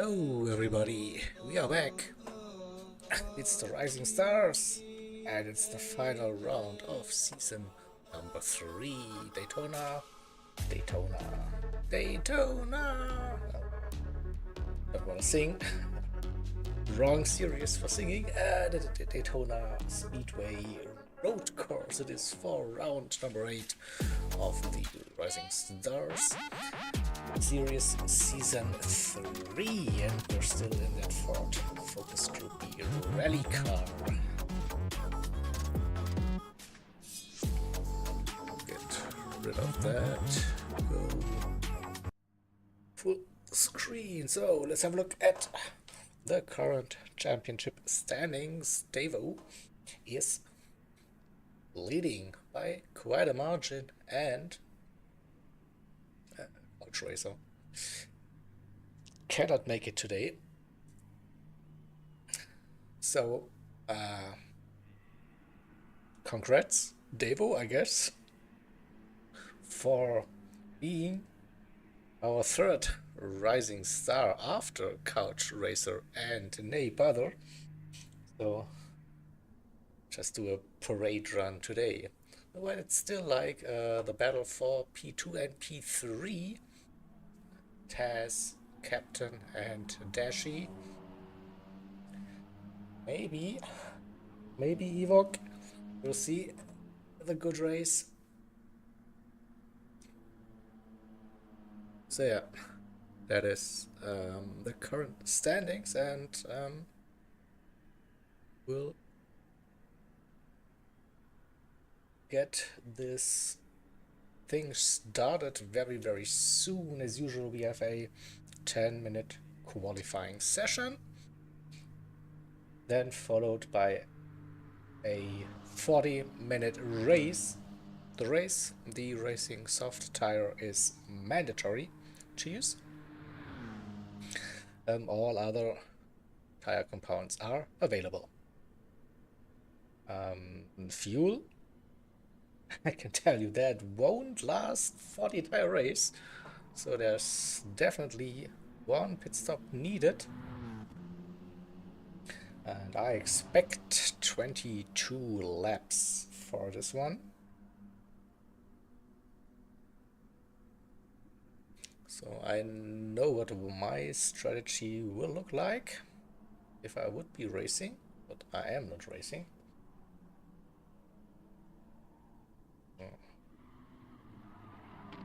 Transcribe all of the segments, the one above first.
Hello everybody, we are back. It's the Rising Stars, and it's the final round of season number 3. Daytona, Daytona, Daytona. Don't wanna sing. Wrong series for singing. The Daytona Speedway Road Course. It is for round number 8 of the Rising Stars series season 3, and we're still in that Ford Focus Gr.B rally car. Get rid of that. Go full screen. So let's have a look at the current championship standings. Devo is leading by quite a margin, and Racer cannot make it today. So, congrats, Devo, I guess, for being our third rising star after Couch Racer and Nay Bother. So, just do a parade run today. Well, it's still like the battle for P2 and P3. Taz, Captain, and Dashi. Maybe Evok. We'll see the good race. So yeah, that is the current standings, and we'll get this thing started very soon. As usual, we have a 10-minute qualifying session, then followed by a 40-minute race. The racing soft tire is mandatory to use. All other tire compounds are available. Fuel, I can tell you that won't last 40 tire race, so there's definitely one pit stop needed, and I expect 22 laps for this one. So I know what my strategy will look like if I would be racing, but I am not racing.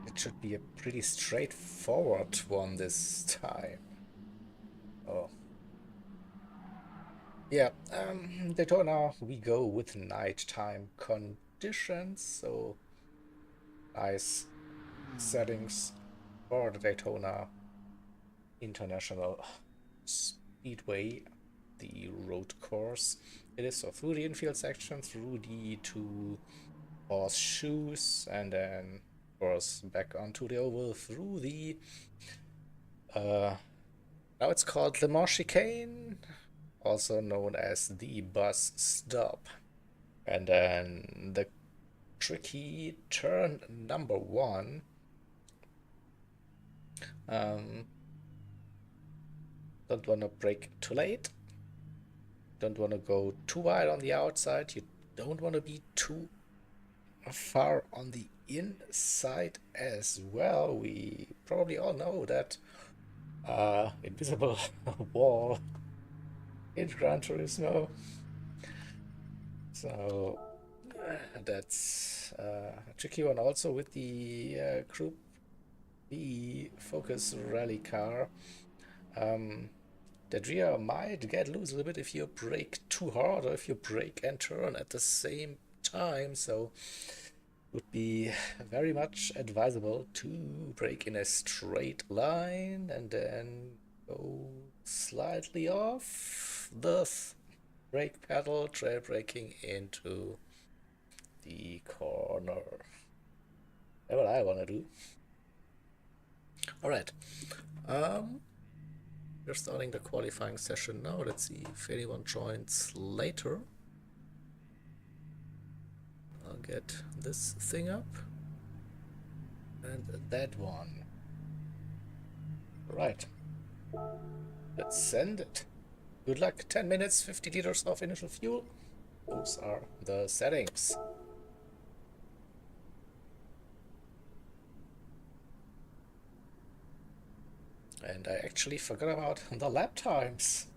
It should be a pretty straightforward one this time. Oh. Yeah, Daytona, we go with nighttime conditions, so nice settings for the Daytona International Speedway, the road course. It is so through the infield section, through the two horseshoes, and then of course back onto the oval through the now it's called Le Mans Chicane, also known as the bus stop, and then the tricky turn number 1. Don't want to brake too late, don't want to go too wide on the outside, you don't want to be too far on the inside as well. We probably all know that invisible wall in Gran Turismo, so that's a tricky one. Also with the Gr.B Focus rally car, the rear might get loose a little bit if you brake too hard or if you brake and turn at the same time, so would be very much advisable to brake in a straight line and then go slightly off the brake pedal, trail braking into the corner. That's what I want to do. Alright, we're starting the qualifying session now. Let's see if anyone joins later. I'll get this thing up and that one. Right. Let's send it. Good luck. 10 minutes, 50 liters of initial fuel. Those are the settings. And I actually forgot about the lap times.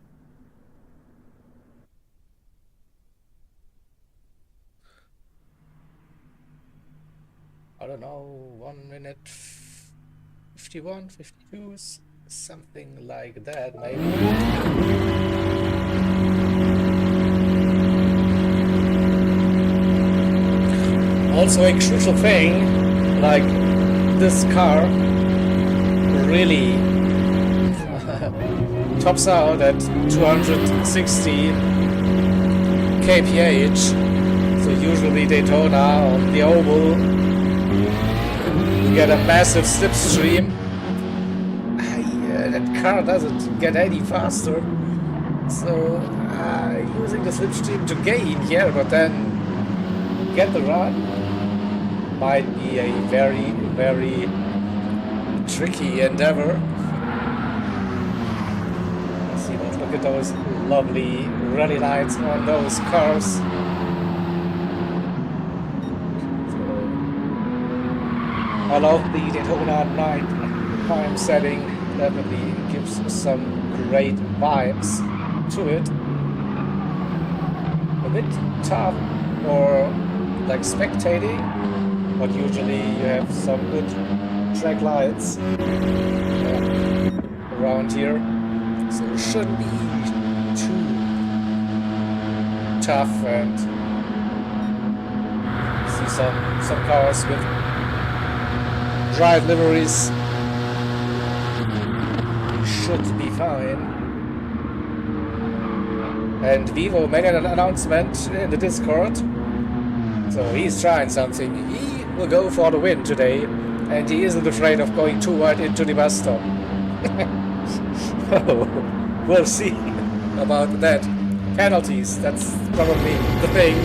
I don't know, 1 minute 51, 52, something like that, maybe. Also a crucial thing, like this car really tops out at 260 kph. So usually Daytona on the oval, you get a massive slipstream. That car doesn't get any faster. So using the slipstream to gain here, but then get the run might be a very, very tricky endeavor. See, let's look at those lovely rally lights on those cars. I love the Daytona night time setting. Definitely gives some great vibes to it. A bit tough for like spectating, but usually you have some good track lights around here, so it shouldn't be too tough. And see some cars with drive liveries should be fine. And Vivo made an announcement in the Discord, so he's trying something. He will go for the win today, and he isn't afraid of going too wide into the bus stop. So we'll see about that. Penalties, that's probably the thing.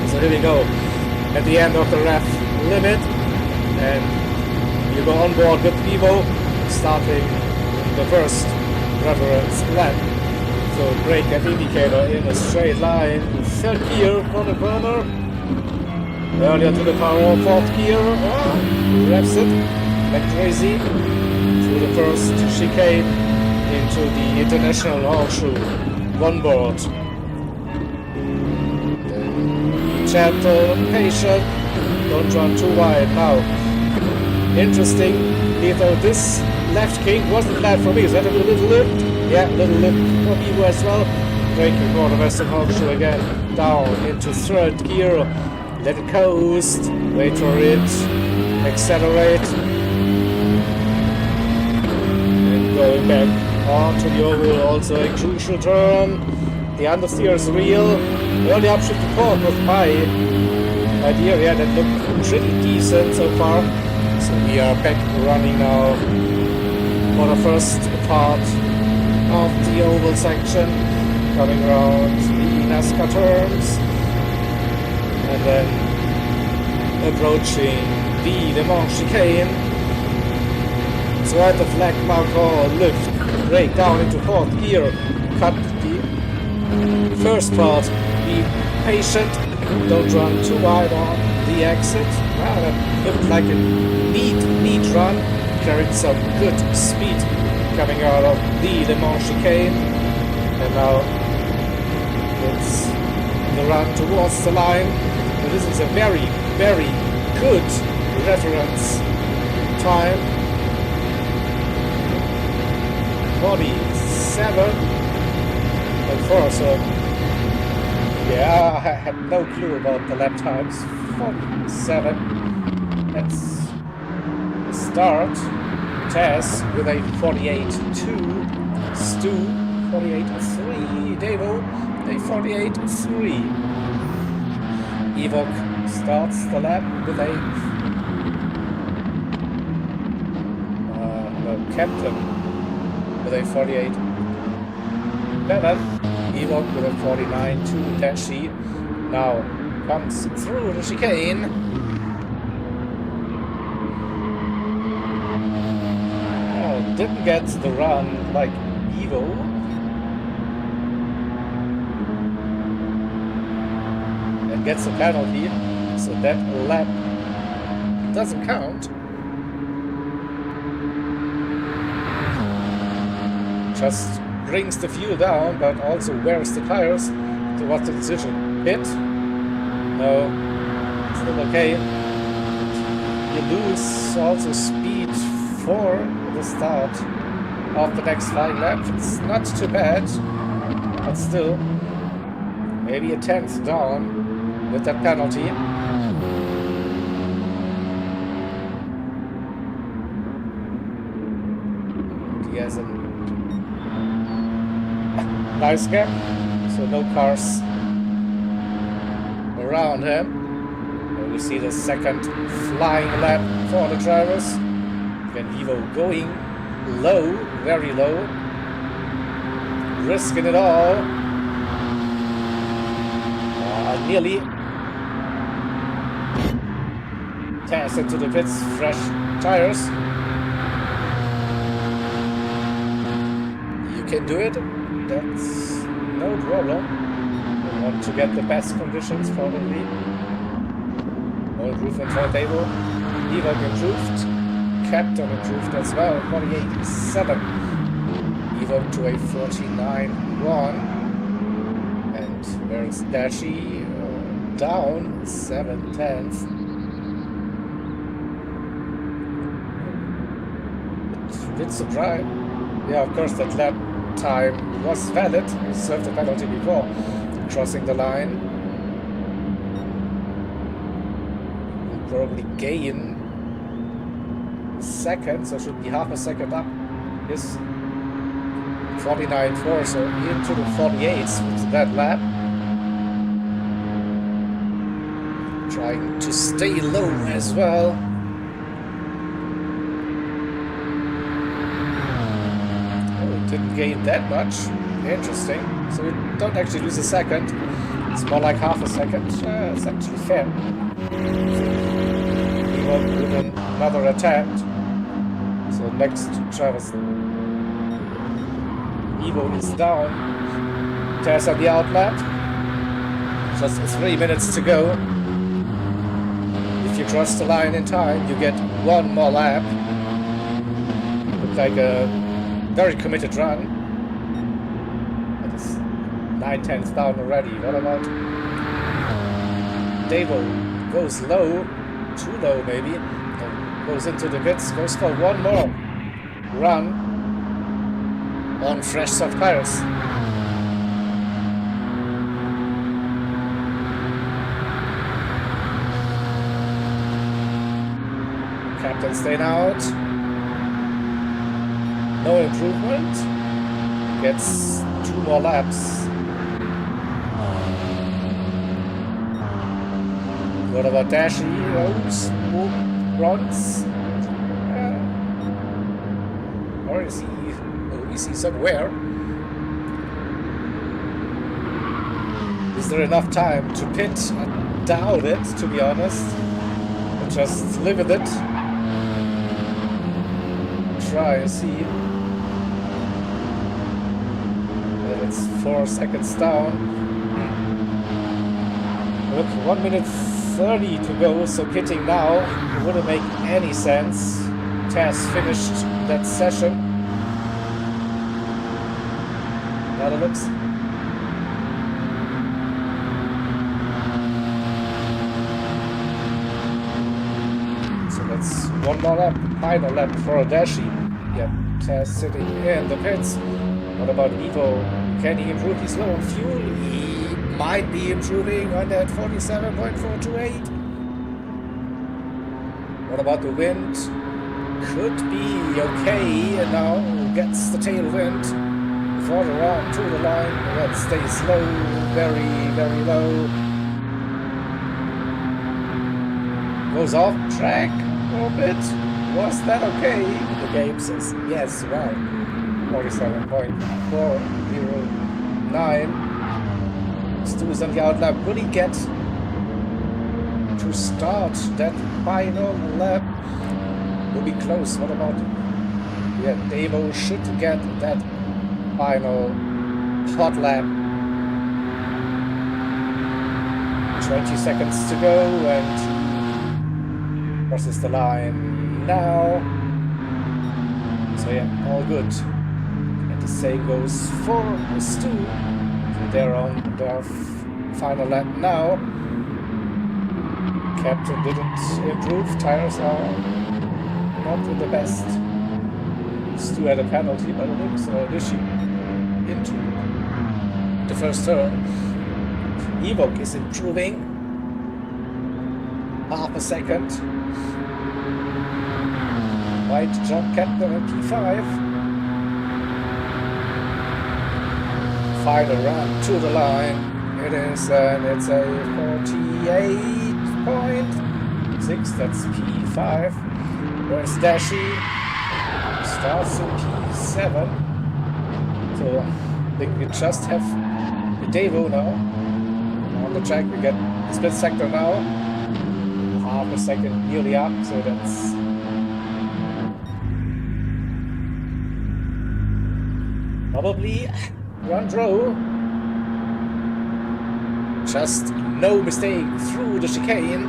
So here we go, at the end of the ref limit, and you go on board with Vivo, starting the first reference lap. So brake and indicator in a straight line. Third gear for the corner. Earlier to the power, fourth gear. Reps it like crazy. Through the first chicane into the international horseshoe. One board. Gentle, patient. Don't run too wide now. Interesting. Though this left king wasn't flat for me. Is that a little lift? Yeah, a little lift for me as well. Braking for the Western Horseshoe again. Down into third gear. Let it coast. Wait for it. Accelerate. And going back onto the oval. Also a crucial turn. The understeer is real. Early upshift to port was my idea. Yeah, that looked pretty decent so far. So we are back running now for the first part of the oval section, coming around the NASCAR turns, and then approaching the Le Mans chicane. So at the flag marker, lift, brake down into fourth gear, cut the first part, be patient, don't run too wide on the exit. Wow, that looked like a neat run, carried some good speed coming out of the Le Mans chicane, and now it's the run towards the line. So this is a very, very good reference time. 47.4, so yeah, I had no clue about the lap times. 47. Let's start Tess with a 48.2, Stu 48.3, Davo a 48.3. Evok starts the lap with a Captain with a 48.7, Evok with a 49.2, Tashi now comes through the chicane. didn't get the run like Evo. And gets a penalty, so that lap doesn't count. Just brings the fuel down, but also wears the tires. So what's the decision? Pit? No, still okay. You lose also speed for the start of the next flying lap. It's not too bad, but still, maybe a 10th down with that penalty. He has a nice gap, so no cars around him. And we see the second flying lap for the drivers. Again, Evo going low, very low, risking it all. Nearly tears into the pits, fresh tires. You can do it, that's no problem. You want to get the best conditions probably. No improvement for table. Evo improved. Captain improved as well. 48.7. Evo to a 49.1. And where's Dashi? Down 7/10. Bit surprised. Yeah, of course that lap time was valid. He served a penalty before crossing the line. Will probably gain seconds, so should be half a second up. Is 49.4, so into the 48s with that lap. Trying to stay low as well. Didn't gain that much. Interesting. So we don't actually lose a second. It's more like half a second. It's actually fair. We want with another attempt. So next Travis. Evo is down. Tears on the outlap. Just 3 minutes to go. If you cross the line in time, you get one more lap. Looks like a very committed run. It is 9/10 down already. What about Davo? Goes low, too low maybe. Goes into the pits, goes for one more run on fresh soft tires. Captain staying out. No improvement. Gets 2 more laps. What about Dashi? Smoke runs. Or is he? Oh, is he somewhere? Is there enough time to pit? I doubt it, to be honest. But just live with it. Try and see. It's 4 seconds down. Look, 1 minute 30 to go, so pitting now wouldn't make any sense. Tess finished that session. Now it looks. So that's one more lap, final lap for Dashi. Yep, Tess sitting in the pits. What about Evo? Can he improve his low on fuel? He might be improving on that 47.428. What about the wind? Could be okay. And now gets the tailwind before the round to the line. That stays low, very, very low. Goes off track a bit. Was that okay? The game says yes, well. 47.409. Stu is on the outlap. Will he get to start that final lap? Will be close. What about yeah, Devo should get that final hot lap. 20 seconds to go, and he crosses the line now. So yeah, all good. And the same goes for Stu. So they're on their final lap now. Captain didn't improve. Tires are not in the best. Stu had a penalty, but it looks dishing into the first turn. Evoke is improving. Half a second. White jump captain at P5. Final run to the line. It is, and it's a 48.6. That's P5. Where's Dashi? Starts in P7. So I think we just have the Devo now. On the track we get the split sector now. Half a second nearly up, so that's probably run row. Just no mistake through the chicane.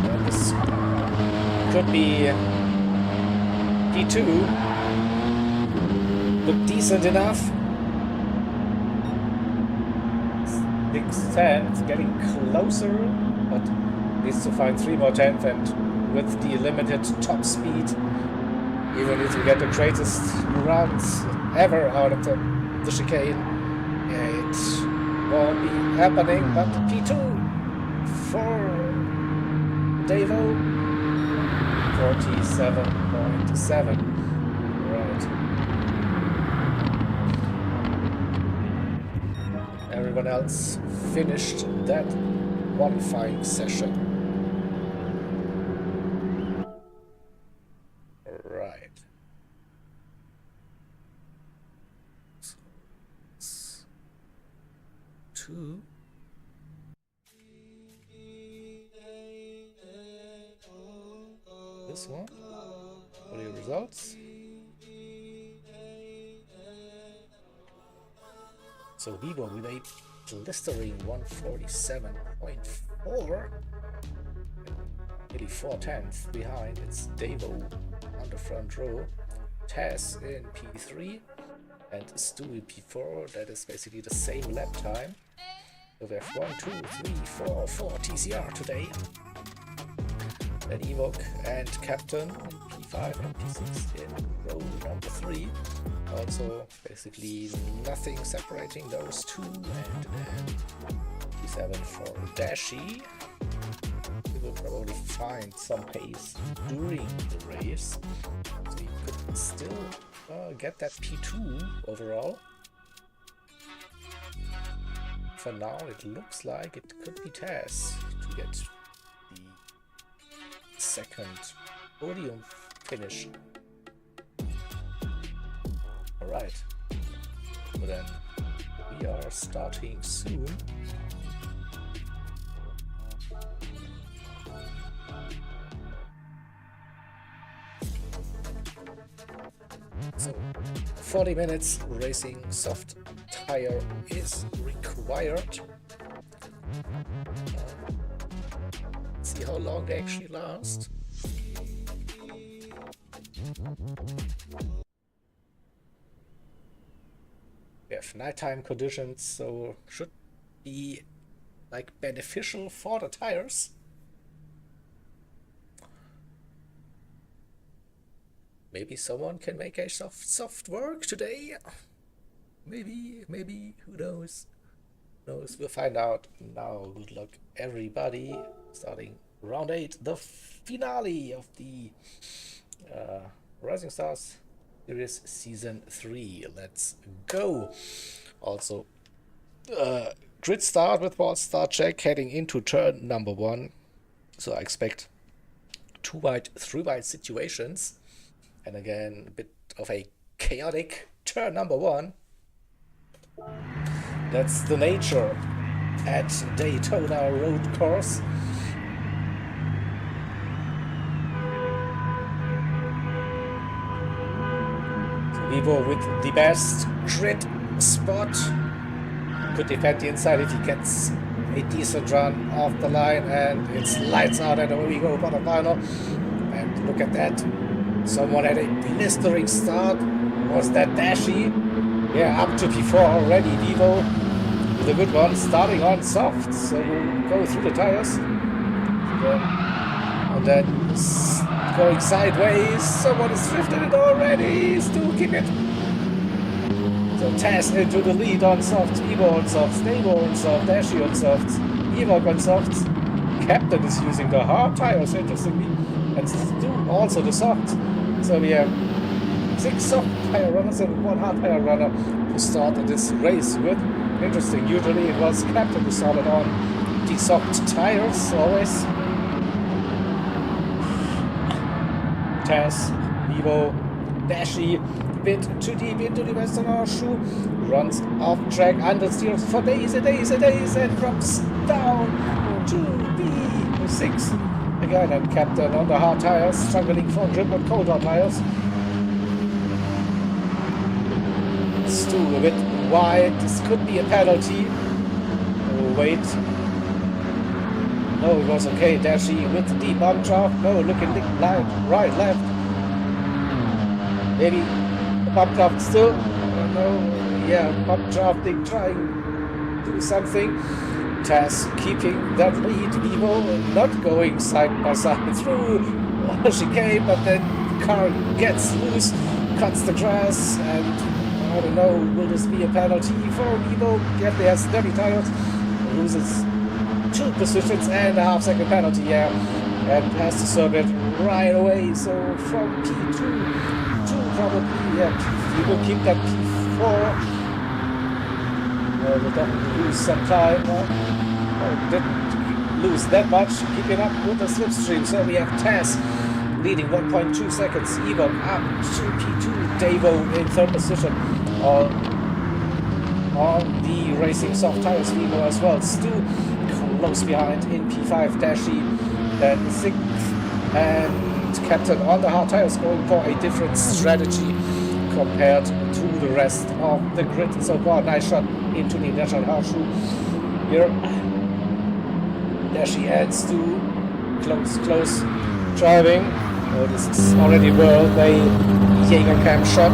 And this could be P2. Look decent enough. 610, it's getting closer, but needs to find 3 more tenths, and with the limited top speed, even if we get the greatest runs ever out of the chicane, it won't be happening. But P2 for Devo, 47.7. Right. Everyone else finished that qualifying session. Right. So it's 2. This one. What are your results? So Vivo with a blistering 147.4, nearly 4 tenths behind. It's Devo on the front row, Taz in P3, and Stu in P4. That is basically the same lap time. So we have 1, 2, 3, 4 TCR today. Then Evoke and Captain in P5 and P6 in row number 3. Also, basically nothing separating those two, and P7 for Dashi. We will probably find some pace during the race, so you could still get that P2 overall. For now, it looks like it could be Taz to get the second podium finish. Alright, so then we are starting soon. So 40 minutes racing soft tire is required. See how long they actually last. We have nighttime conditions, so should be like beneficial for the tires. Maybe someone can make a soft work today. Maybe, who knows? We'll find out now. Good luck, everybody. Starting round 8, the finale of the Rising Stars Series Season 3. Let's go. Also, grid start with one start check heading into turn number 1. So I expect 2 wide, 3 wide situations. And again, a bit of a chaotic turn number 1. That's the nature at Daytona road course. Vivo with the best grid spot. Could defend the inside if he gets a decent run off the line, and it's lights out, and away we go for the final. And look at that. Someone had a blistering start. Was that Dashy? Yeah, up to P4 already. Vivo with a good one, starting on soft. So we'll go through the tires. And then going sideways. Someone is drifting it already. Still keep it. So Taz into the lead on soft. Evo on soft. Stable on soft. Dashy on soft. Evo on soft. Captain is using the hard tires, interestingly. And Stu also the soft. So we have 6 soft tire runners and 1 hard tire runner who started this race with. Interesting. Usually it was Captain who started on the soft tires always. Taz, Evo, Dashy, bit too deep into the Western horseshoe, runs off track, understeers for days and days and days, and drops down to P6 again. And Captain on the hard tires, struggling for grip on cold hard tires. Stu a bit wide. This could be a penalty. Oh, wait. No, it was okay. Dashy with the deep bump draft. No, looking right, left. Maybe the bump draft still. No, yeah, bump drafting, trying to do something. Taz keeping that lead. Vivo not going side by side through the chicane, but then the car gets loose, cuts the grass, and I don't know, will this be a penalty for Vivo? Yet he has dirty tires, loses 2 positions and a half-second penalty, yeah, and has to serve it right away. So from P2 to probably, yeah, he will keep that P4. Will definitely lose some time. Didn't lose that much, keeping up with the slipstream. So we have Taz leading 1.2 seconds, Evo up to P2, Davo in 3rd position. On the racing soft tires, Vivo as well. Stu close behind in P5, Dashy then 6th, and Captain on the hard tires going for a different strategy compared to the rest of the grid so far. Nice shot into the national horseshoe here. Dashy adds to close driving. Oh, this is already well a Jaeger cam shot.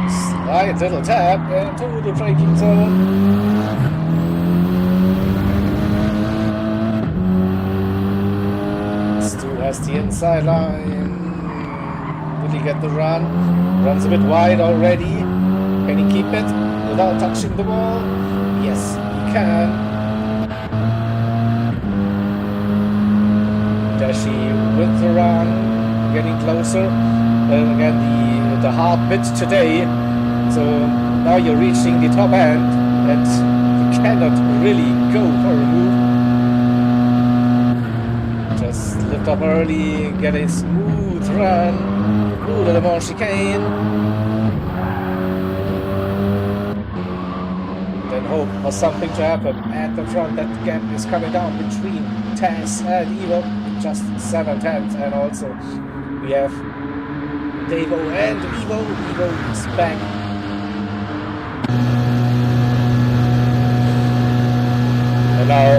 Slight little tap into the braking zone. Stu has the inside line. Will he get the run? Runs a bit wide already. Can he keep it without touching the wall? Yes, he can. Dashy with the run, getting closer. And again, the hard bit today. So now you're reaching the top end, and you cannot really go for a move. Just lift up early, get a smooth run through the Le Mans chicane. Then hope for something to happen at the front. That gap is coming down between Taz and Evo, just 7/10, and also we have Davo and Evo. Evo is back. And now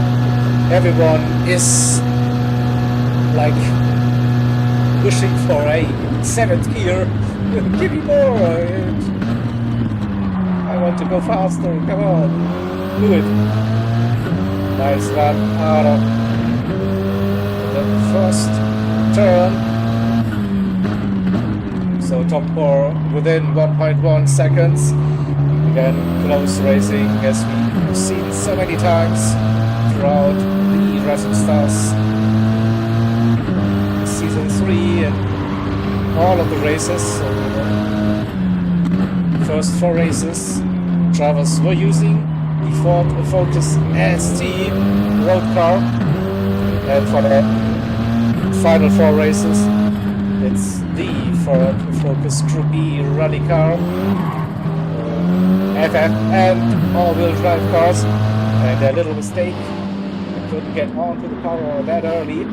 everyone is like wishing for a 7th gear. Give me more. I want to go faster. Come on, do it. Nice run out of the first turn. So top 4 within 1.1 seconds. Again, close racing as we've seen so many times throughout the Racing Stars Season 3 and all of the races. So, first 4 races, drivers were using the Ford Focus ST road car, and for the final 4 races, it's the Ford Focus Gr.B rally car. FF and all-wheel drive cars, and a little mistake. I couldn't get onto the power that early.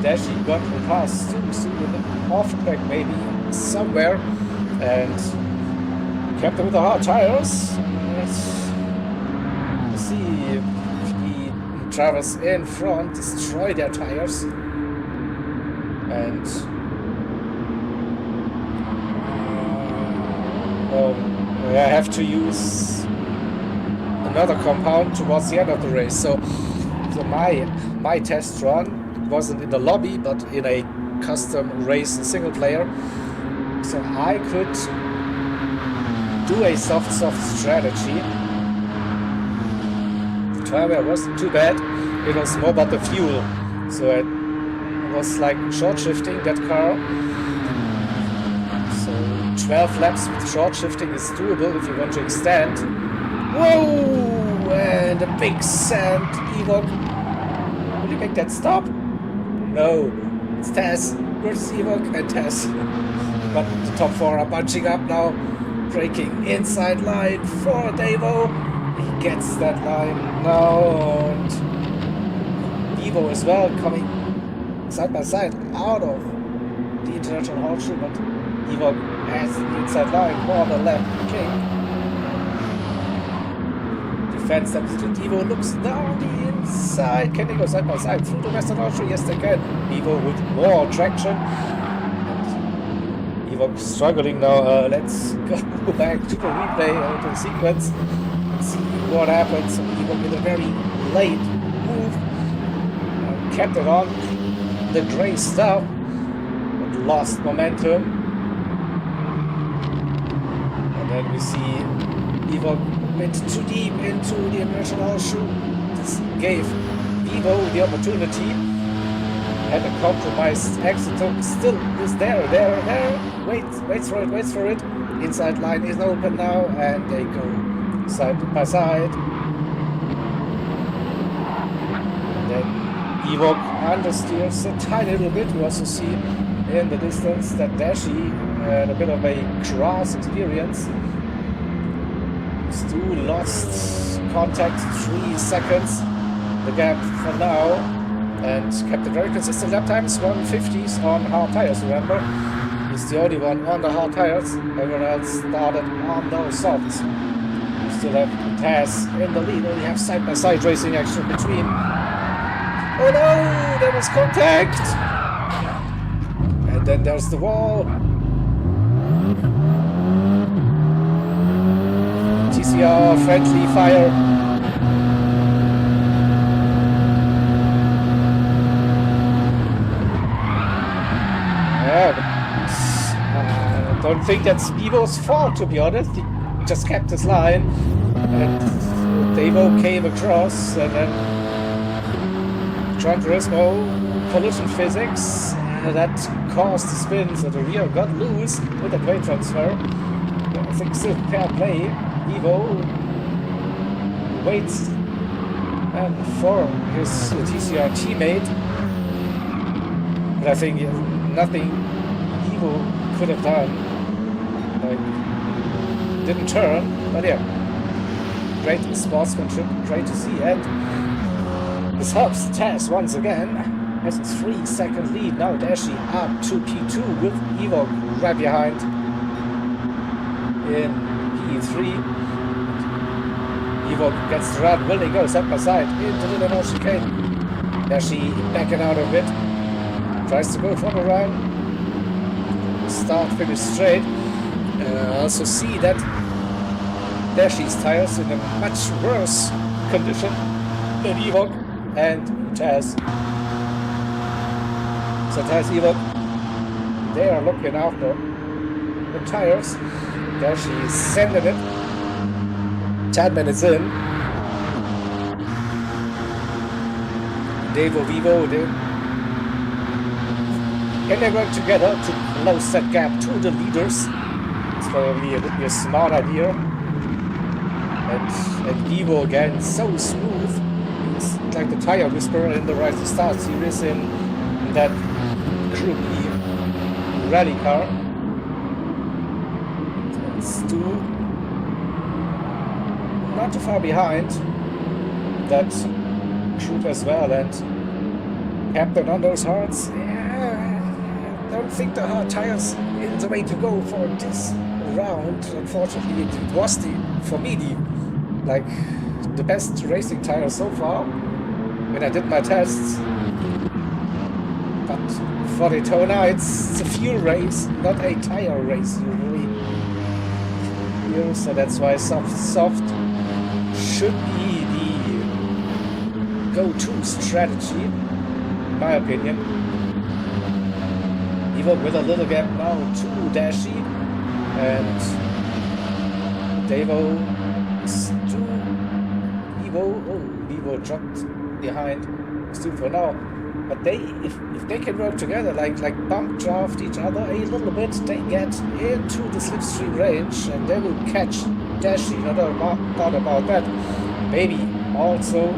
Dashi got the pass Stu in the off track maybe somewhere and kept him with the hard tires. Let's see if the drivers in front destroy their tires and I have to use another compound towards the end of the race. So my test run wasn't in the lobby, but in a custom race single player. So I could do a soft strategy. The tire wasn't too bad. It was more about the fuel. So it was like short shifting that car. 12 laps with short shifting is doable if you want to extend. Whoa! And a big sand. Ewok. Will you make that stop? No. It's Taz versus Ewok and Taz. But the top four are bunching up now. Braking inside line for Davo. He gets that line now. And Evo as well coming side by side out of the international horseshoe. But Ewok has the inside line for the left king. Defense substitute Evo looks down the inside. Can they go side by side through the western horseshoe? Yes, they can. Evo with more traction. And Ewok struggling now. Let's go back to the replay, to the sequence. Let's see what happens. Ewok with a very late move. Kept it on the gray stuff, but lost momentum. Then we see Ewok went too deep into the international horseshoe. This gave Evo the opportunity. Had a compromised exit. Still is there. Waits for it. Inside line is open now, and they go side by side. And then Ewok understeers a tiny little bit. We also see in the distance that Dashi had a bit of a cross experience. Stu lost contact 3 seconds, the gap for now, and kept a very consistent lap times, 150s on hard tires, remember? He's the only one on the hard tires, everyone else started on those softs. We still have Taz in the lead, only have side-by-side racing action between. Oh no, there was contact! And then there's the wall. TCR friendly fire. Yeah, but don't think that's Evo's fault, to be honest. He just kept his line, and Davo came across, and then Gran Turismo collision physics that caused the spin, so the rear got loose with that weight transfer. I think still fair play. Evo waits and for his TCR teammate, but I think nothing Evo could have done. Like, didn't turn, but yeah, great sportsmanship, great to see, and this helps Taz once again. Has a 3-second lead now. Dashi up to P2 with Evo right behind in P3. Evo gets the run. Will they go side by side into the little chicane? Dashi backing out of it. Tries to go for the run. Start finish straight. Also see that Dashi's tires in a much worse condition than Evo and Taz. So Taz, Evo, they are looking after the tires. Dashi is sending it. 10 minutes in. Davo, Vivo, can they work together to close that gap to the leaders? It's probably would be a smart idea. And Evo again, so smooth. It's like the tire whisperer in the Rise to Start series in that Gr.B rally car. Stu not too far behind that group as well, and Captain on those hards. Yeah, I don't think the hard tires is the way to go for this round. Unfortunately, it was for me, the best racing tire so far when I did my tests. But for Daytona, it's a fuel race, not a tire race usually. Here, so that's why soft should be the go-to strategy, in my opinion. Even with a little gap now to Dashi, and Devo is to Evo. Oh, Evo dropped behind. Still for now. But if they can work together, like bump draft each other a little bit, they get into the slipstream range and they will catch Dashi. No doubt about that. Maybe also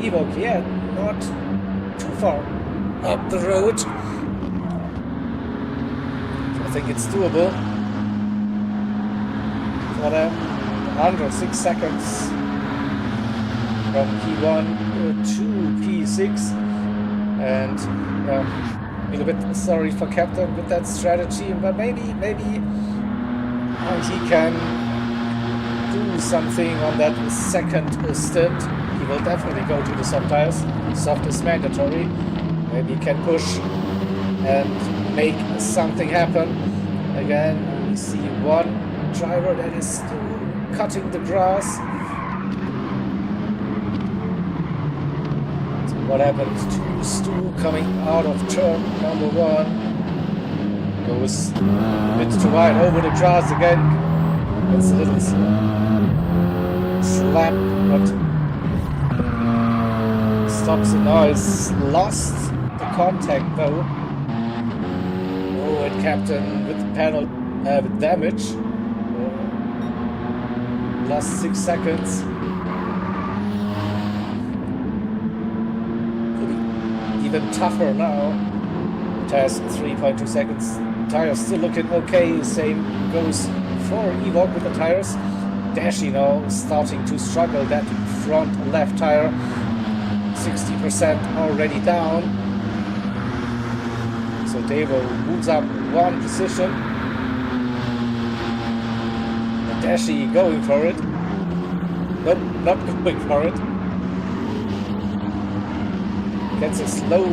Evoke, yeah, not too far up the road. So I think it's doable for them. 106 seconds from P1 to P6. And a little bit sorry for Captain with that strategy, but maybe he can do something on that second stint. He will definitely go to the soft tires. Soft is mandatory. Maybe he can push and make something happen. Again, we see one driver that is still cutting the grass. What happened to Stu coming out of turn number 1? Goes a bit too wide over the grass again. It's a little slap, but stops the noise. Lost the contact though. Oh, and Captain with panel with damage. Lost 6 seconds. Even tougher now. It has 3.2 seconds. Tires still looking okay. Same goes for Evoque with the tires. Dashi now starting to struggle. That front left tire, 60% already down. So Devo moves up 1 position. And Dashi going for it. Nope, not going for it. Gets a slow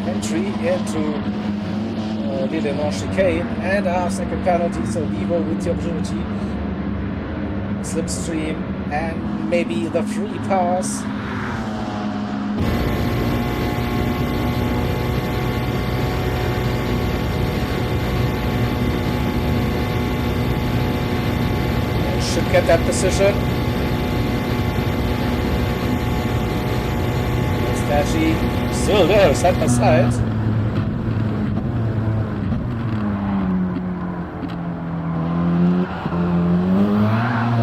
entry into Lille chicane and a half-second penalty, so Evo with the opportunity. Slipstream and maybe the free pass. Should get that position. Dashi still there, side by side.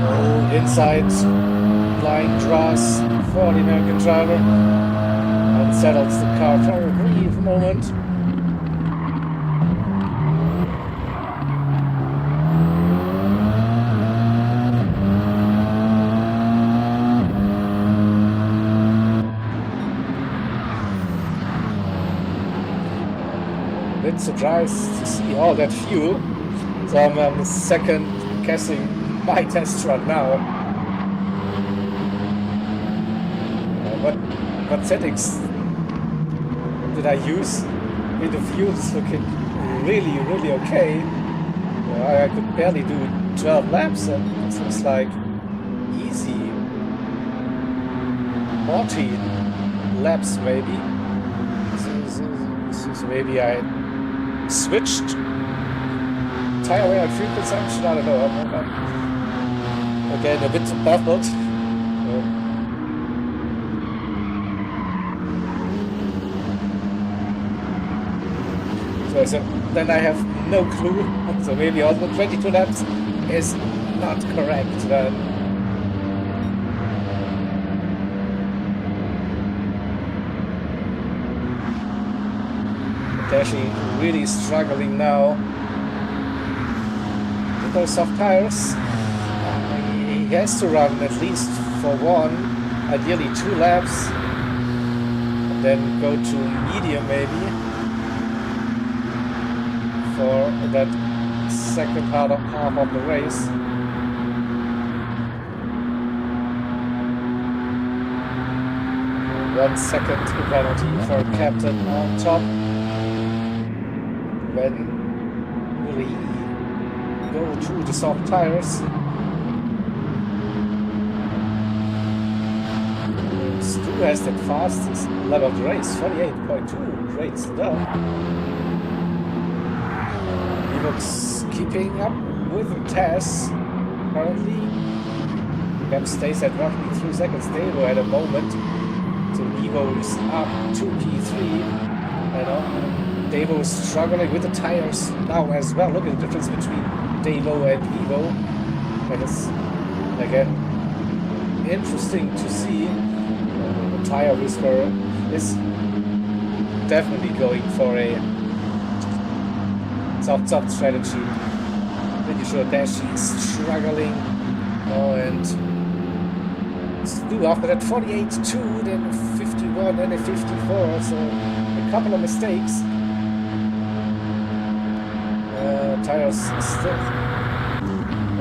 Oh, inside blind grass for the American driver. Unsettles the car for a brief moment. Bit surprised to see all that fuel, so I'm second guessing my test run now. What settings did I use? With the fuel is looking really okay. I could barely do 12 laps, and it looks like easy 14 laps maybe. So maybe I switched tire wear and fuel consumption. I don't know. I'm again a bit baffled. So then I have no clue. So maybe also 22 laps is not correct then. Dashi really struggling now with those soft tires. He has to run at least for 1, ideally 2 laps. then go to medium maybe for that second half of the race. One second penalty for captain on top. When will he go through the soft tires? Stu has the fastest lap of the race, 48.2, great stuff. He looks keeping up with Tess currently. Gap stays at roughly 3 seconds. Devo at a moment. So Devo is up to P3. Devo is struggling with the tires now as well. Look at the difference between Devo and Evo. That is again interesting to see. The tire whisperer is definitely going for a soft strategy. Pretty sure Dashi is struggling. And Stu after that 48.2, then 51 and a 54, so a couple of mistakes. Tires still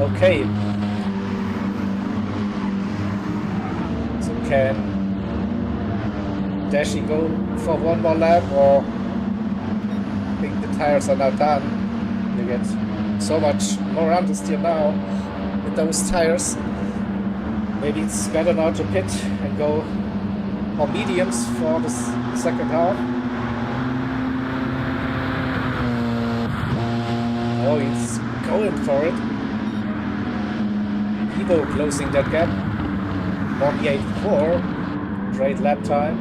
okay. So can Dashi go for one more lap, or I think the tires are now done? You get so much more understeer now with those tires. Maybe it's better now to pit and go for mediums for the second half. Oh, he's going for it. Evo closing that gap. 48.4. Great lap time.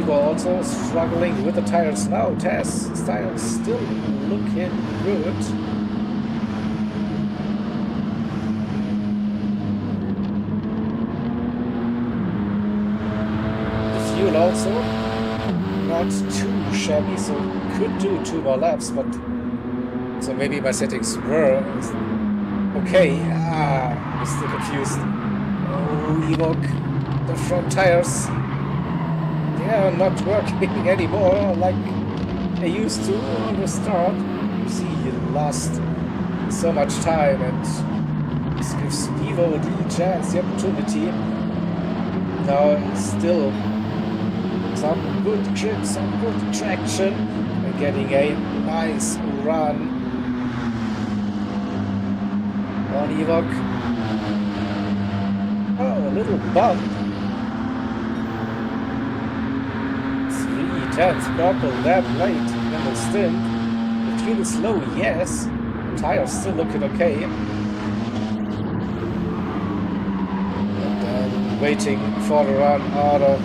Evo also struggling with the tires now. Tess tires still looking good. Fuel also not too shabby, so could do 2 more laps, but so maybe my settings were okay. I'm still confused. Oh, Ewok, the front tires, they are not working anymore like they used to on the start. You see, you lost so much time, and this gives Evo the chance, the opportunity. Now still some good grip, some good traction, and getting a nice run on Ewok. Oh, a little bump. 3/10 purple lap late in the stint. The fuel is low, yes. Tires still looking okay. And then waiting for the run out of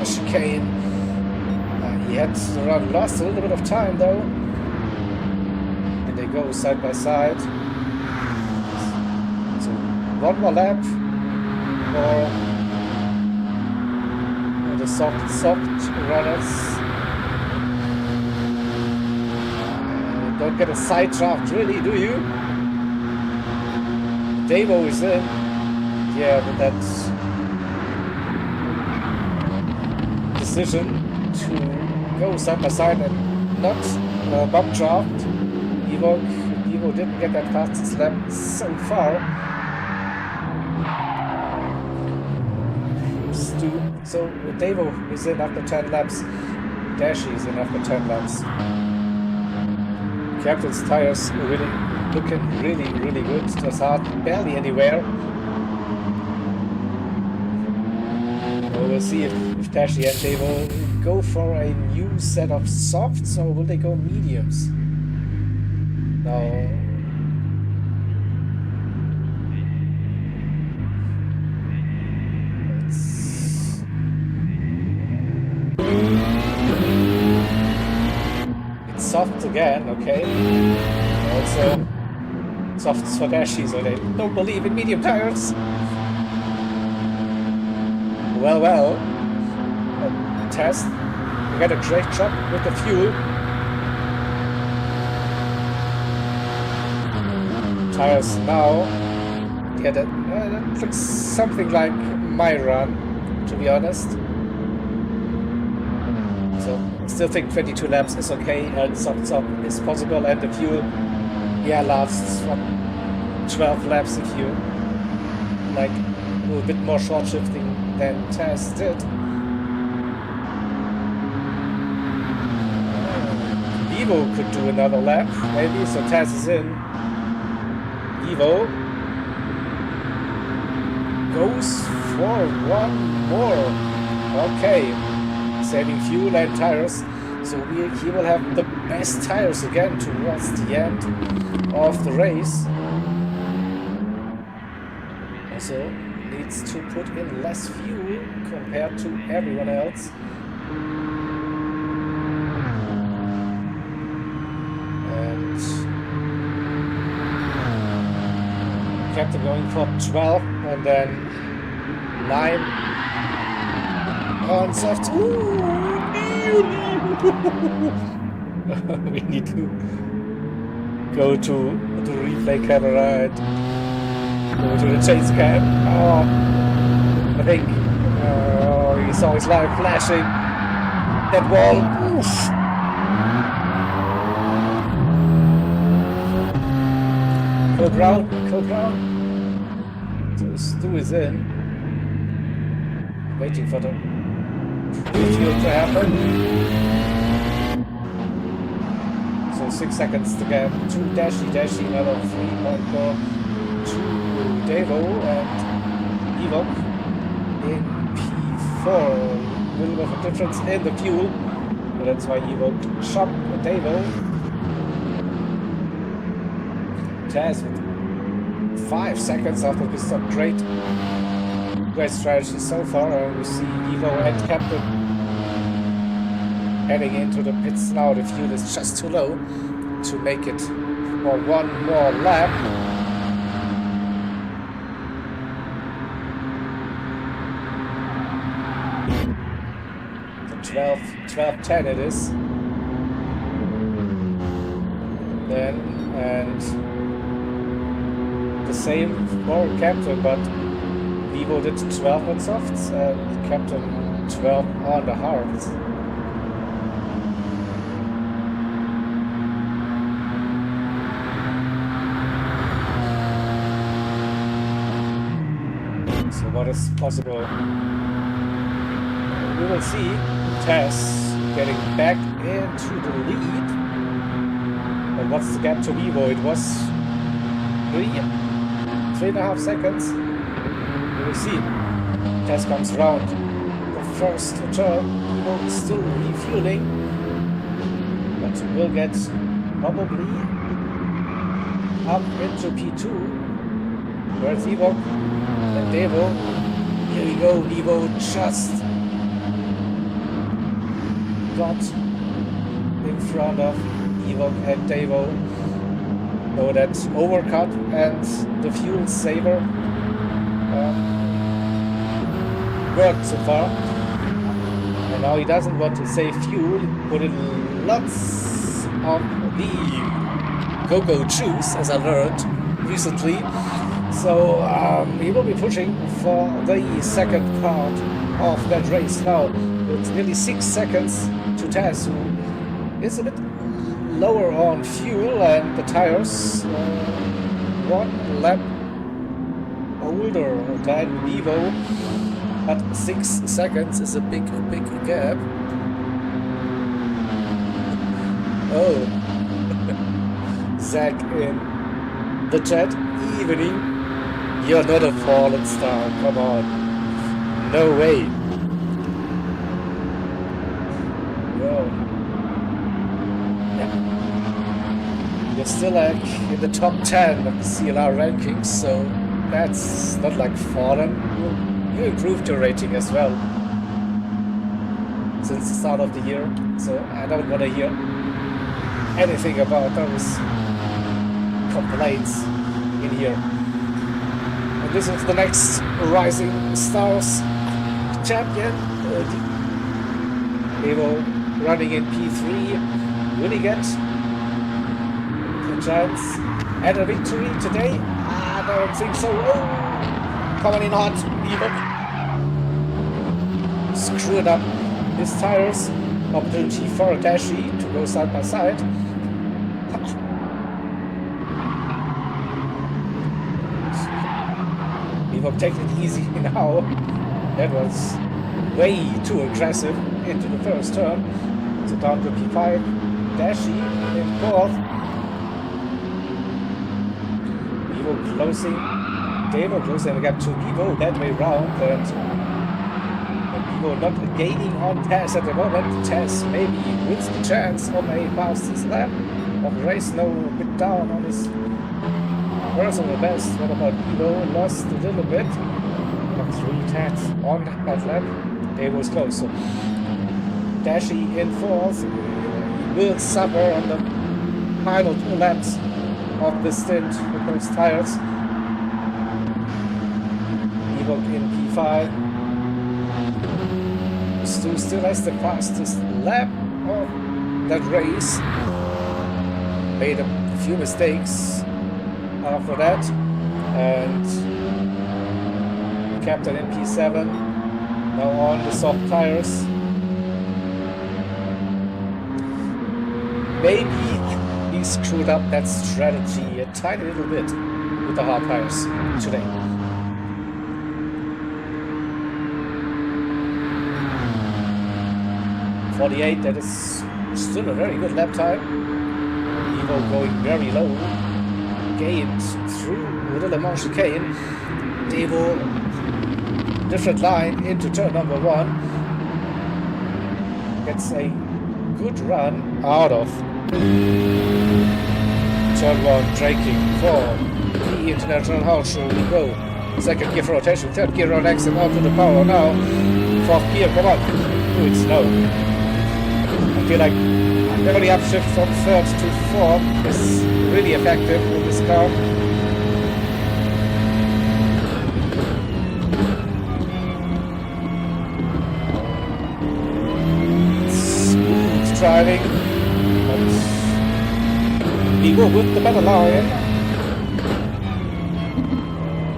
a chicane. He had the run, lost a little bit of time though. And they go side by side. So one more lap for the soft runners. Don't get a side draft really, do you? Devo is in. Yeah, but that's decision to go side by side and not bump draft. Evo didn't get that fastest lap so far. So Devo is in after 10 laps. Dashi is in after 10 laps. Captain's tires are looking really good. There's barely anywhere. We'll see if Dashi and Devo go for a new set of softs, or will they go mediums? Now, it's soft again, okay. Also, softs for Dashi, so they don't believe in medium tires. Well. Test. We got a great job with the fuel. Tires now. Yeah, that looks something like my run. to be honest. So I still think 22 laps is okay, and softs up is possible, and the fuel, yeah, lasts from 12 laps if you like do a bit more short shifting than Taz did. Evo could do another lap, maybe, so Taz is in. Evo goes for one more. Okay, saving fuel and tires, so he will have the best tires again towards the end of the race. Also needs to put in less fuel compared to everyone else. And kept going for 12 and then 9 on soft. We need to go to the replay camera and go to the chase cam. Oh, I think he saw his light flashing. That wall. Oof. Code round. So Stu is in. Waiting for the refuel to happen. So 6 seconds to get to Dashi, another 3.4 to Devo and Evo in P4. A little bit of a difference in the fuel, but that's why Evo chopped Devo. Taz with 5 seconds after this stop. Great strategy so far. We see Evo and Captain heading into the pits now. The fuel is just too low to make it for one more lap. So 12:10 it is. Then and the same for Captain, but Vivo did 12 on softs and Captain 12 on the hards. So what is possible? We will see Tess getting back into the lead. And what's the gap to Vivo? It was 3.5 seconds. We will see. Tess comes around the first turn. Vivo is still refueling, but will get probably up into P2. Where's Evo? And Devo. Here we go. Evo just got in front of Evo and Devo. So that overcut and the fuel saver worked so far. And now he doesn't want to save fuel, put in lots of the cocoa juice, as I learned recently. So he will be pushing for the second part of that race now. It's nearly 6 seconds to Taz, who is a bit lower on fuel, and the tires 1 lap older than Vivo, but 6 seconds is a big gap. Oh, Zach in the chat, evening. You're not a fallen star, come on. No way. You're still like in the top 10 of the CLR rankings, so that's not like fallen. You improved your rating as well since the start of the year, so I don't want to hear anything about those complaints in here. And this is the next Rising Stars champion. Evo running in P3. Will he get chance at a victory today? I don't think so. Oh, coming in hot, Evo. screwed up his tires. Opportunity for Dashi to go side by side. We've taken it easy now. That was way too aggressive into the first turn. So down to P5. Dashi in fourth. Vivo closing. Devo closing the gap to Vivo that way round. And Vivo not gaining on Tess at the moment. Tess maybe wins the chance of a fastest lap of the race. No, a bit down on his personal best. What about Vivo? Lost a little bit. Got 3 tenths on that lap. Devo was close. So Dashi in fourth. Will suffer on the final 2 laps of the stint with those tires. Ewok in P5. Stu still has the fastest lap of that race. Made a few mistakes after that. And Captain in P7. Now on the soft tires. Maybe he screwed up that strategy a tiny little bit with the hard tires today. .48, that is still a very good lap time. Evo going very low. Gained through the Le Mans chicane. Devo, different line into turn number 1. Gets a good run out of turn 1, braking for the International House Show. We go. Second gear for rotation, third gear on exit, out to the power now. Fourth gear, come on. Do it slow. I feel like every upshift from third to fourth is really effective with this car. Smooth driving. Vigo with the better line.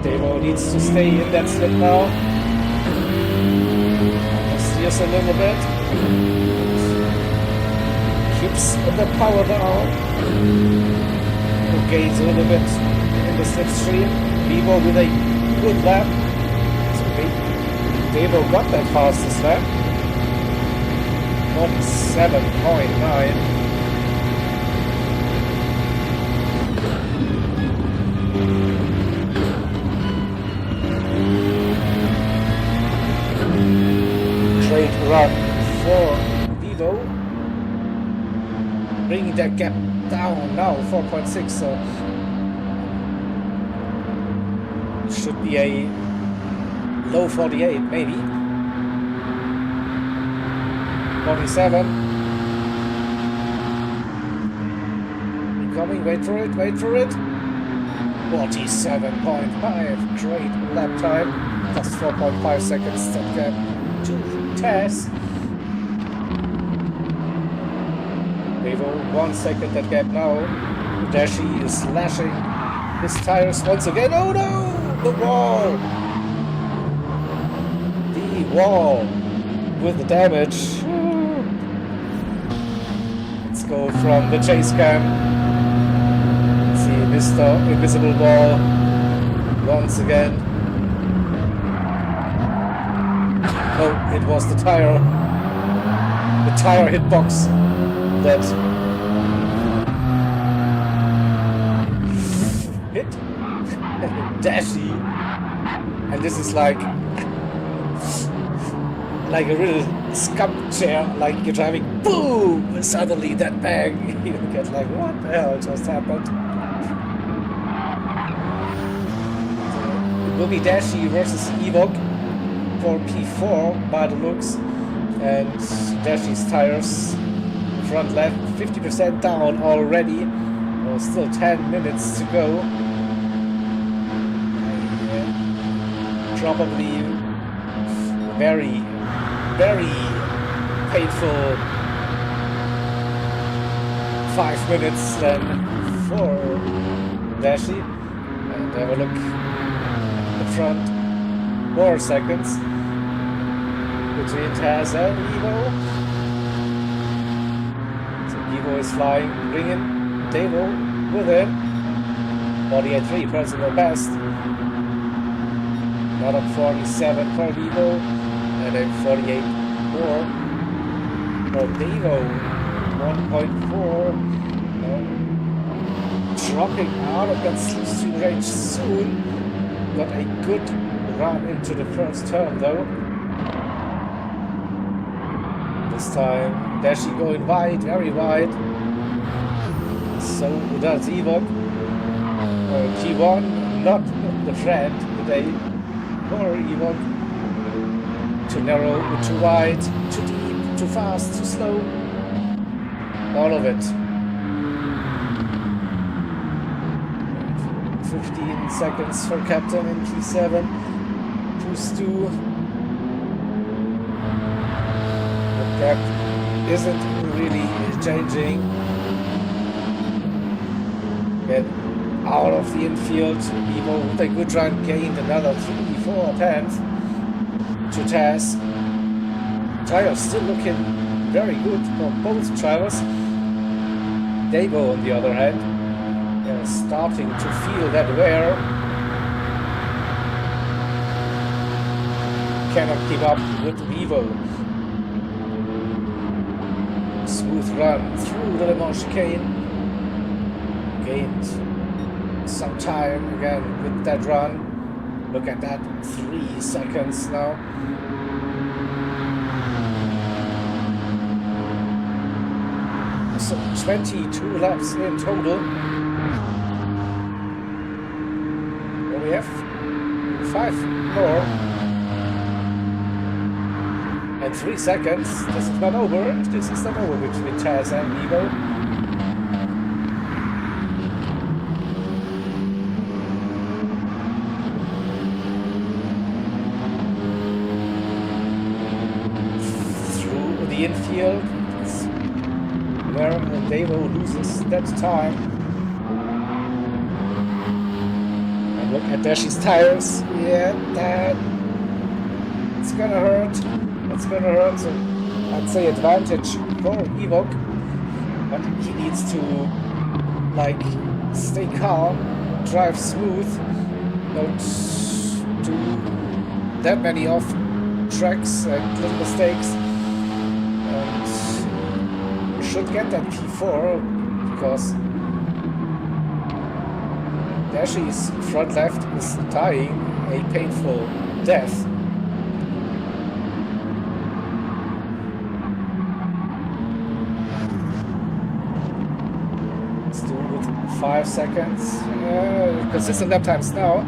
Devo needs to stay in that slip now. Steers a little bit. Keeps the power down. Gains a little bit in the slipstream. Vigo with a good lap. So Devo got that fastest lap. 47.9. Great run for Vivo. Bringing that gap down now, 4.6, so should be a low 48 maybe. 47. Incoming, wait for it, wait for it. 47.5, great lap time. Plus 4.5 seconds stop gap to Tess. Devo 1 second that gap now. Dashi is slashing his tires once again. Oh no! The wall! The wall with the damage. Let's go from the chase cam. Let's see Mr. Invisible Wall once again. Oh, it was the tire hitbox that hit Dashi, and this is like a real scum chair, like you're driving, boom, suddenly that bang, you get like, what the hell just happened? So it will be Dashi versus Ewok for P4 by the looks, and Dashi's tires front left 50% down already. Well, still 10 minutes to go. Probably very, very painful 5 minutes then for Dashi. And have a look at the front. 4 seconds. between Taz and Evo. So Evo is flying, bringing Devo with him. 48.3, personal best. Not up 47 for Evo, and then 48 more for Devo. 1.4. Dropping out of that slipstream range soon. Got a good run into the first turn though. This time Dashi going wide, very wide. So does Ewok. G1 not the friend today for Ewok. Too narrow, too wide, too deep, too fast, too slow. All of it. 15 seconds for Captain in P7. Boost 2. The gap isn't really changing. Get out of the infield. Evo with a good run gained another 3-4 tenths to Taz. Tires still looking very good for both drivers. Devo on the other hand, starting to feel that wear. Cannot keep up with Evo. Smooth run through the Le Mans chicane. Gained some time again with that run. Look at that, 3 seconds now. So 22 laps in total. We have 5 more. And 3 seconds. This is not over. This is not over between Taz and Evo. Through the infield. It's where Devo loses that time. Look at Dashi's tires. Yeah, it's gonna hurt. It's gonna hurt. So I'd say advantage for Ewok, but he needs to stay calm, drive smooth, don't do that many off tracks and little mistakes, and should get that P4 because Dashi's front left is dying a painful death. Still with 5 seconds. Consistent lap times now.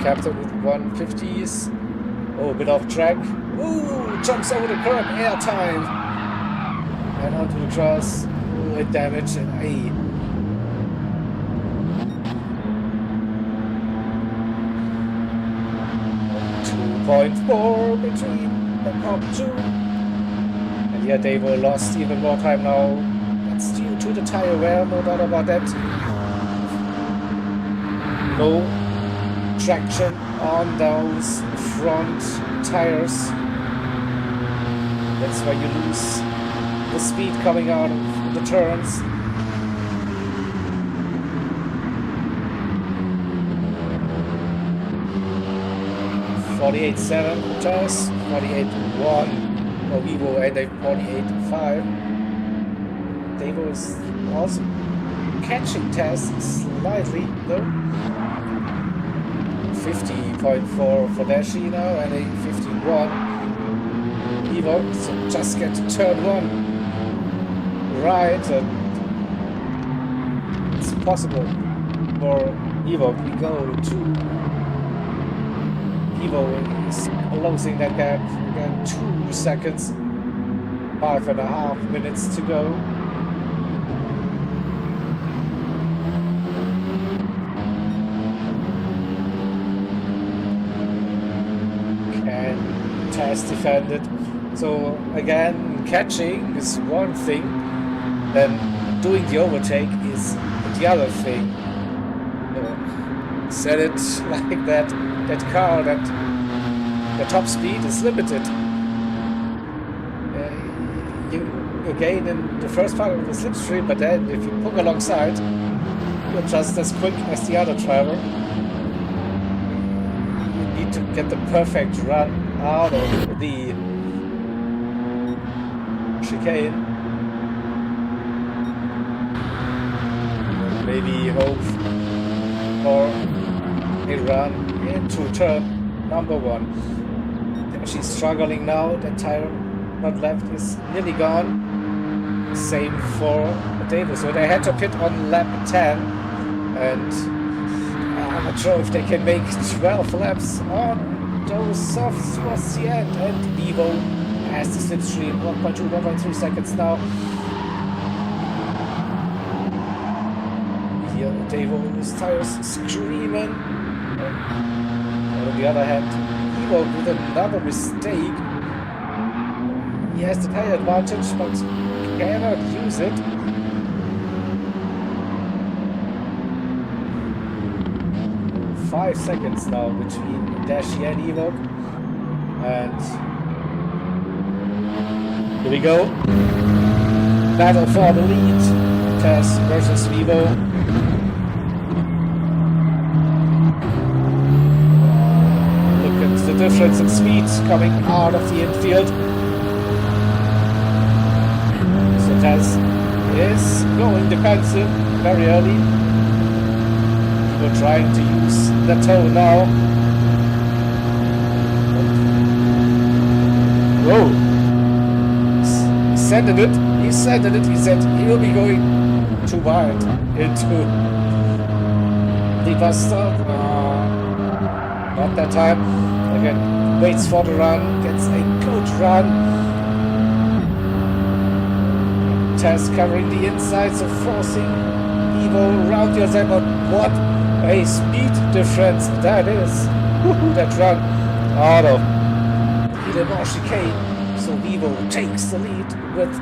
Captain with 150s. Oh, a bit off track. Ooh, jumps over the curb, air time. And onto the cross. Ooh, it damaged an A. 2.4 between the top 2. And yeah, Devo lost even more time now. That's due to the tire wear, no doubt about that. No traction on those front tires. That's why you lose the speed coming out of the turns. 48.7 for Taz, 48.1 for Evo, and a 48.5. Devo is also catching Taz slightly though. 50.4 for Dashi now, and a 51 Evo. So just get to turn 1 right, and it's possible for Evo. We go to Evo is closing that gap again, 2 seconds, 5.5 minutes to go. And Taz defended. So again, catching is one thing, then doing the overtake is the other thing. Said it like that. That car that The top speed is limited. You gain in the first part of the slipstream, but then if you pull alongside, you're just as quick as the other driver. You need to get the perfect run out of the chicane. Maybe hope for a run into turn number 1. She's struggling now. The tire not left is nearly gone. Same for Davis. So they had to pit on lap 10, and I'm not sure if they can make 12 laps on those softs towards the end. And Vivo has the slipstream 1.2, 1.3 seconds now. Here, Davis tires screaming. On the other hand, Vivo with another mistake. He has the tire advantage, but cannot use it. Five seconds now between Dashi and Evo. And here we go. Battle for the lead. Tess versus Vivo. Look at the difference in speed coming out of the infield. So Tess is going defensive very early. We're trying to use the toe now. Whoa! He scented it. He scented it. He said he will be going too wide into the bus stop. Not that time. Again, waits for the run. Gets a good run. Tess covering the inside, so forcing Evo around the other side. But what a speed difference that is. That run out of the more chicane. So Vivo takes the lead with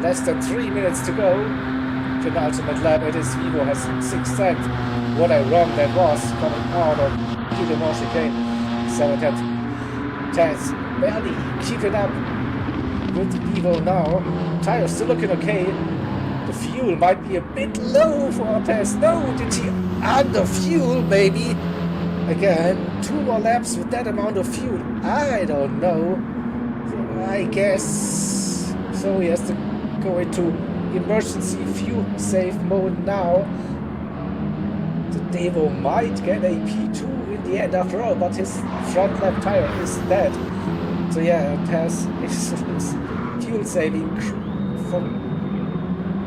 less than 3 minutes to go. Penultimate lap. It is Vivo has 6 tenths. What a run that was coming out of the more chicane. 7 tenths. Tess barely keeping up with Vivo now. Tires still looking okay. The fuel might be a bit low for Tess. No, did he under fuel maybe? Again, 2 more laps with that amount of fuel. I don't know. I guess so. He has to go into emergency fuel save mode now. So Devo might get a P2 in the end after all, but his front left tire is dead. So yeah, Tess is fuel saving from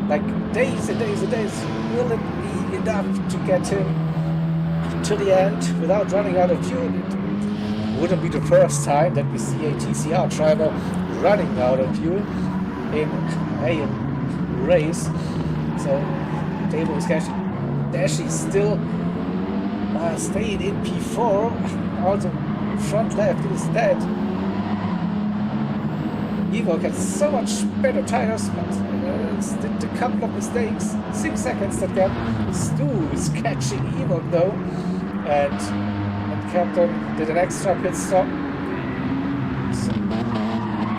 like days and days and days. Will it be enough to get him to the end without running out of fuel? It wouldn't be the first time that we see a TCR driver running out of fuel in a race. So Davo is catching. Dashi still staying in P4. Also front left is dead. Evo gets so much better tires, but did a couple of mistakes. 6 seconds that gap. Stu is catching Evo though, and Captain did an extra pit stop. So,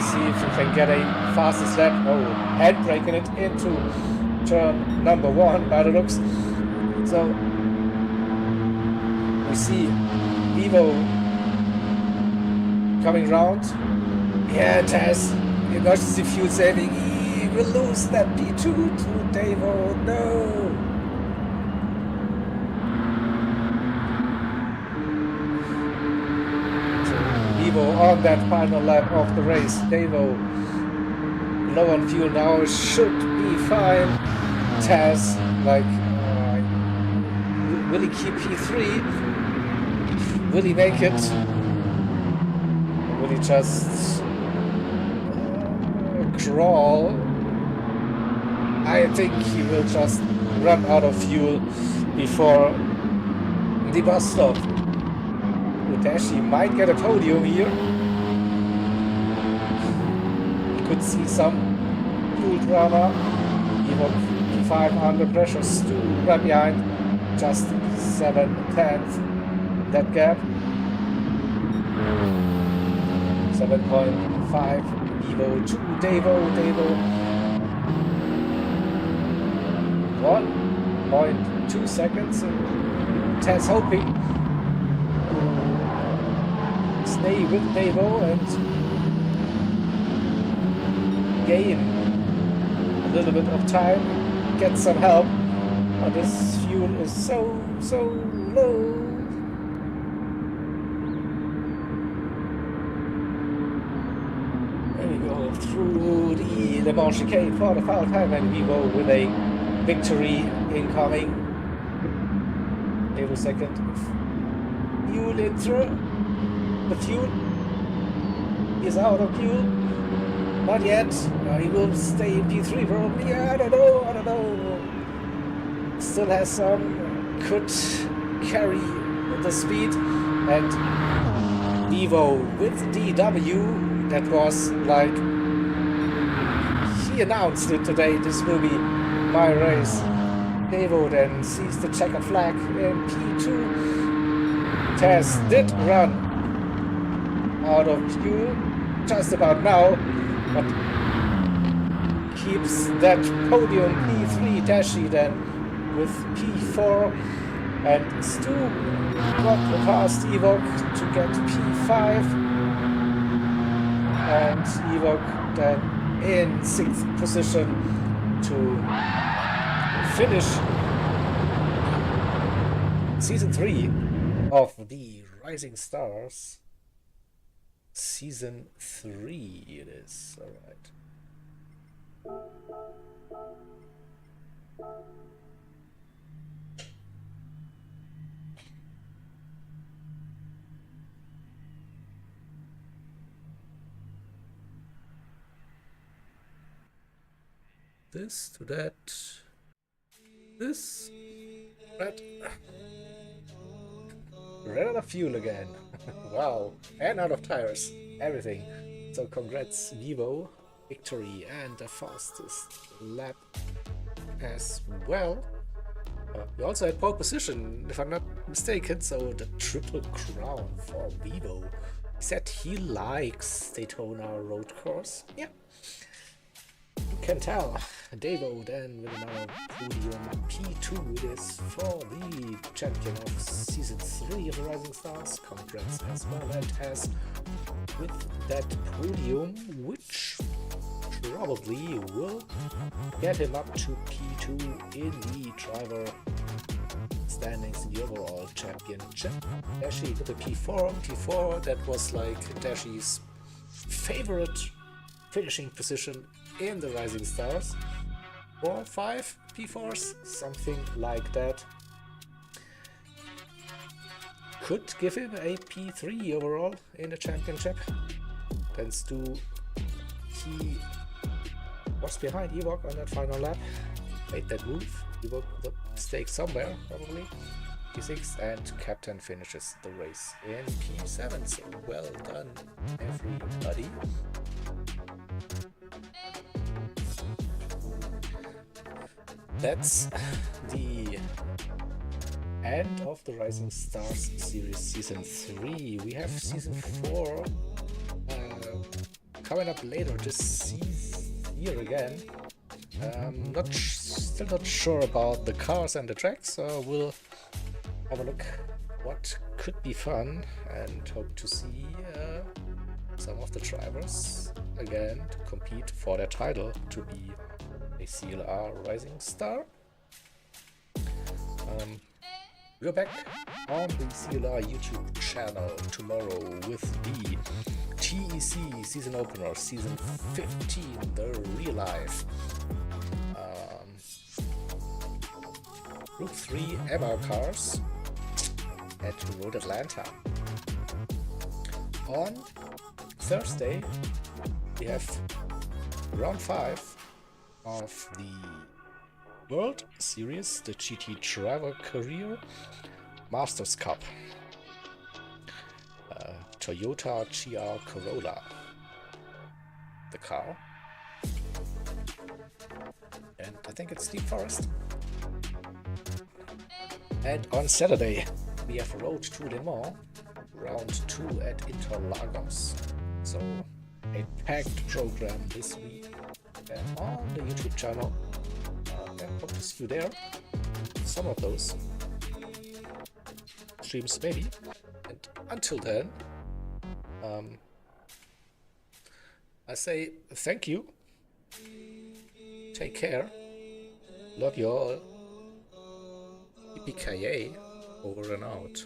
see if we can get a fastest lap. Oh, handbraking it into turn number 1 by the looks. So we see Evo coming round. Yeah, Tess, emergency fuel saving. He will lose that P2 to Davo. No. So Evo on that final lap of the race. Davo low on fuel now, should be fine. Tess, like, will he keep P3? Will he make it? Or will he just crawl? I think he will just run out of fuel before the bus stop. Dashi might get a podium here. You could see some fuel drama. Even P5 under pressure, Stu right behind, just 7 tenths that gap. 7.5 Evo to Devo. 1.2 seconds. Tess hoping to stay with Devo and gain a little bit of time, get some help. But this fuel is so low. There we go through the Le Mans chicane for the final time, and we go with a victory incoming. Every second. Fuel intro. The fuel is out of fuel. Not yet. He will stay in P3 probably. I don't know. Still has some. Could carry the speed. And Evo with DW. That was like. He announced it today. This will be my race. Devo then sees the checkered flag in P2. Tess did run out of fuel just about now, but keeps that podium P3 Dashi then with P4, and Stu got past Evok to get P5, and Evok then in 6th position to finish season 3 of the Rising Stars. Season 3 it is, alright. This to that. This, that, ran out of fuel again. Wow, and out of tires, everything. So congrats Vivo, victory and the fastest lap as well. We also had pole position, if I'm not mistaken, so the triple crown for Vivo. He said he likes Daytona road course. Yeah. You can tell. Devo then with another podium. P2 it is for the champion of season 3 of the Rising Stars. Congrats as well, and has with that podium, which probably will get him up to P2 in the driver standings in the overall championship. Dashi with a P4. That was like Dashi's favorite finishing position in the Rising Stars. 4 or 5 P4s, something like that. Could give him a P3 overall in the championship. Then Stu, he was behind Ewok on that final lap, made that move. Ewok the mistake somewhere, probably. P6, and Captain finishes the race in P7, so well done everybody. That's the end of the Rising Stars series season 3. We have season 4 coming up later this year again. Still not sure about the cars and the tracks, so we'll have a look what could be fun, and hope to see some of the drivers again to compete for their title to be a CLR Rising Star. We're back on the CLR YouTube channel tomorrow with the TEC season opener, season 15, the real life. Group 3 MR cars at Road Atlanta. On Thursday, we have round 5 of the World Series, the GT Driver Career Masters Cup. Toyota GR Corolla, the car. And I think it's Deep Forest. And on Saturday, we have Road to Le Mans, round 2 at Interlagos. So, a packed program this week on the YouTube channel. And hope to see you there. Some of those streams, maybe. And until then, I say thank you. Take care. Love you all. EPKA over and out.